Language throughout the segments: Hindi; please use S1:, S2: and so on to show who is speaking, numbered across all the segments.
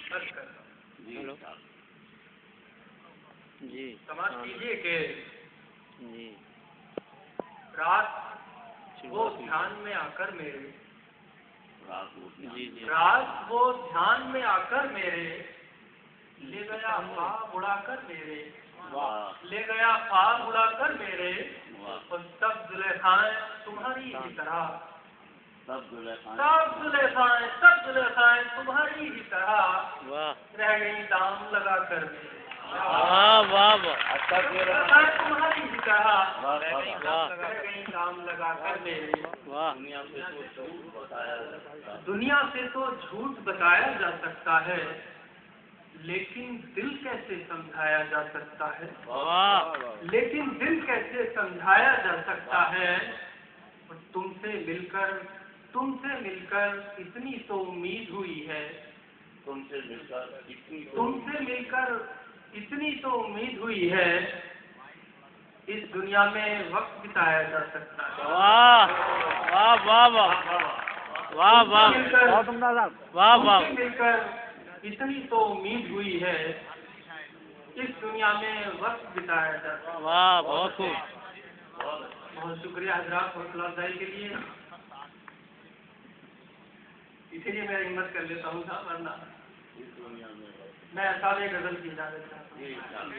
S1: हेलो जी।
S2: समाज कीजिए कि
S1: जी
S2: रात वो ध्यान में आकर मेरे
S1: जी जी
S2: रात वो ध्यान में आकर मेरे ले गया ख्वाब उड़ाकर मेरे ले गया ख्वाब उड़ाकर मेरे और सब जुलेखाएं तुम्हारी ही तरह सब जुलेखाएं तुम्हारी ही तरह
S1: वाह
S2: रह गई दाम लगा कर
S1: वाह वाह वाह
S2: तुम्हारी ही तरह
S1: वाह
S2: रह गई दाम लगा कर मेरे।
S1: वाह
S2: दुनिया से तो झूठ बताया जा सकता है लेकिन दिल कैसे समझाया जा सकता है।
S1: वाह
S2: लेकिन दिल कैसे समझाया जा सकता है। और तुमसे मिलकर इतनी तो उम्मीद हुई है। तुमसे मिलकर इतनी तो उम्मीद हुई है। इस दुनिया में वक्त बिताया जा सकता है।
S1: वाह वाह वाह वाह वाह वाह वाह वाह
S2: तुमसे मिलकर इतनी तो उम्मीद हुई है। इस दुनिया में वक्त बिताया जा सकता है।
S1: वाह बहुत खूब।
S2: बहुत शुक्रिया हजरात हौसला अफजाई के लिए। इसीलिए मैं हिम्मत कर लेता हूँ साहब, वरना मैं सारे गजल की इजाजत चाहता हूँ।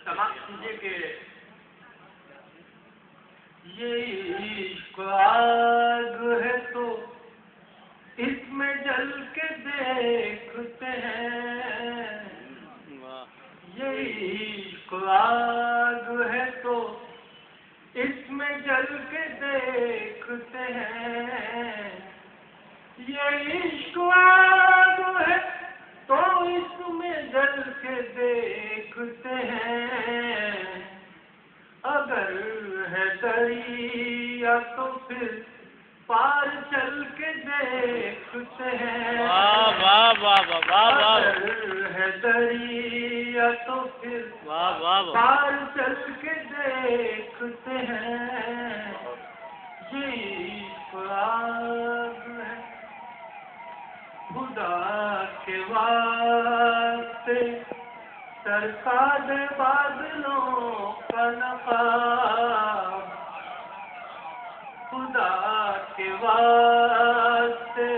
S2: समाप्त कीजिए कि ये इश्क आग है तो इसमें जल के देखते हैं। ये इश्क आग है तो इसमें जल के देखते हैं। ये इश्क आग है तो इसमें जल के देखते हैं। अगर है दरिया तो फिर पार चल के देखते हैं।
S1: वाह वाह वाह वाह वाह वाह
S2: अगर है दरिया तो फिर
S1: वाह वाह वाह
S2: पार चल के देखते हैं। ये इश्क आग है खुदा के वास्ते सरकार बादलों का नकाब। खुदा के वास्ते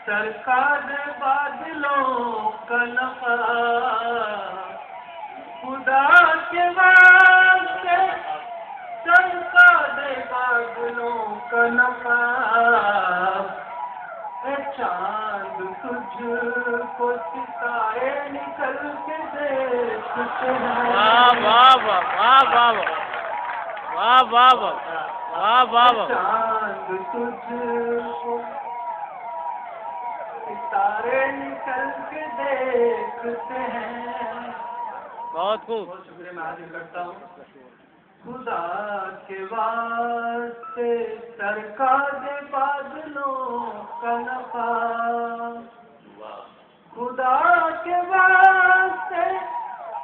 S2: सरकार बादलों का नकाब। खुदा के वास्ते सरकार बादलों का नकाब। चांद तुझको सितारे निकल के देखते हैं।
S1: वाह वाह वाह वाह वाह वाह वाह वाह वाह वाह
S2: चांद तुझको सितारे निकल के देखते हैं।
S1: बहुत खूब।
S2: बहुत शुक्रिया, मैं हाजिर करता हूँ। खुदा के वास्ते सरकार बादलों का नकाब। खुदा के वास्ते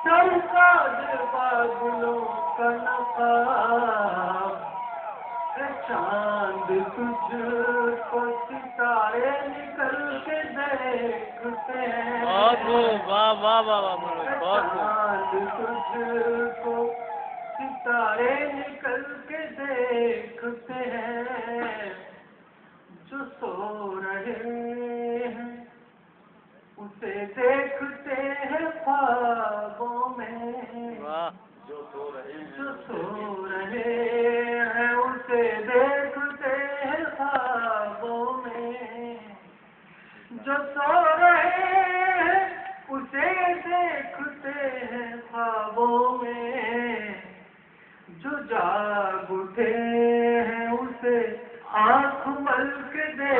S2: सरकार बादलों का नकाब। चांद तुझको सितारे निकल के देखते हैं।
S1: बहुत खूब। वाह वाह वाह वाह बहुत खूब।
S2: चांद तुझको सितारे निकल के देखते हैं। जो सो रहे हैं उसे देखते हैं ख्वाबों में।
S1: वाह
S2: जो सो रहे हैं उसे देखते हैं ख्वाबों में। जो सो रहे हैं उसे देखते हैं ख्वाबों में। जो जाग उठे हैं उसे आँख मल के देखते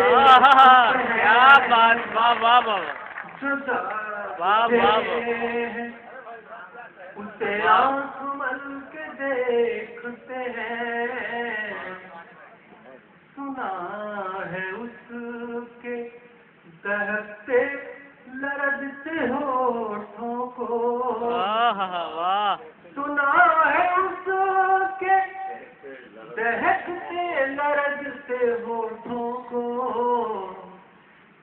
S2: हैं।
S1: क्या बात। वाह वाह वाह
S2: जो
S1: वाह
S2: जाग
S1: वाह
S2: उठे हैं उसे आँख मल के देखते हैं। सुना है उसके दहकते लरजते होठों को।
S1: वाह वाह
S2: सुना है उसके दहकते लरजते होठों को।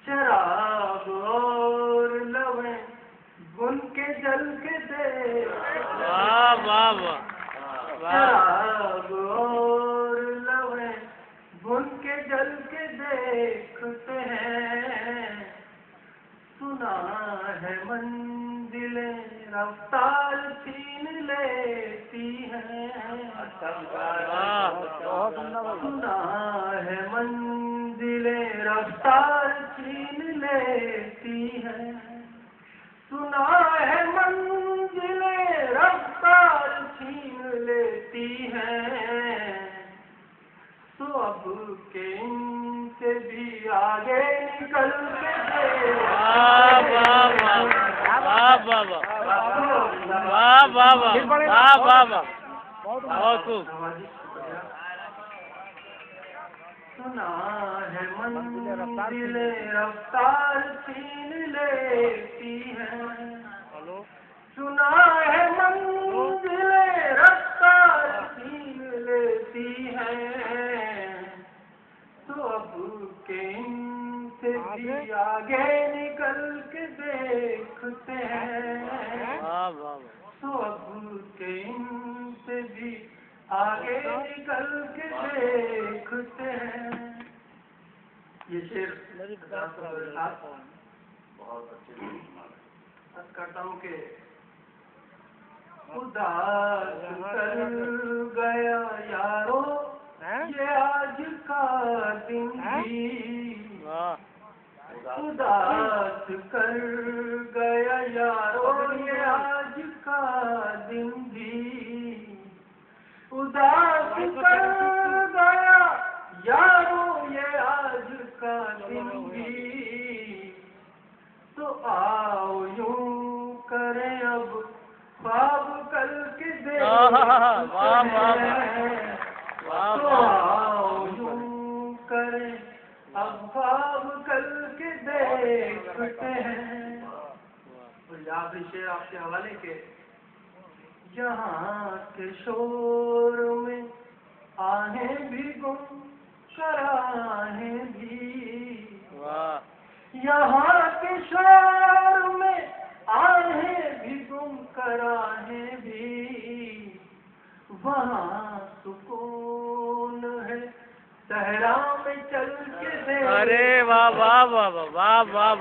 S2: शराब और देखते हैं। सुना है मंजिलें रफ्तार छीन लेती हैं। सुना है मंजिलें रफ्तार छीन लेती हैं। सुना है मंजिलें रफ्तार छीन लेती हैं। तो अब के इनसे भी आगे निकल के सुना है मंजिलें रफ्तार छीन लेती हैं। सुना है मंजिलें रफ्तार छीन लेती हैं। तो अब के इनसे भी आगे निकल के देखते हैं। तो अब के इनसे भी आगे निकल के देखते हैं। ये शेर बहुत अच्छे करता हूँ कि उदास कर गया यारो ये आज का दिन भी। उदास कर गया यारो ये आज का दिन भी। उदास कर गया यारो ये आज का दिन भी। तो आओ यूं करें अब ख्वाब कल के देखते हैं। तो आओ यूं करें अब ख्वाब कल के देखते हैं। और आखिरी शेर आपके हवाले के। यहाँ के शोर में आहें भी गुम कराहें भी। यहाँ के शोर में आहें भी गुम कराहें भी। वहाँ सुकून है सहरा में चल के।
S1: अरे वाह वाह वाह वाह वाह।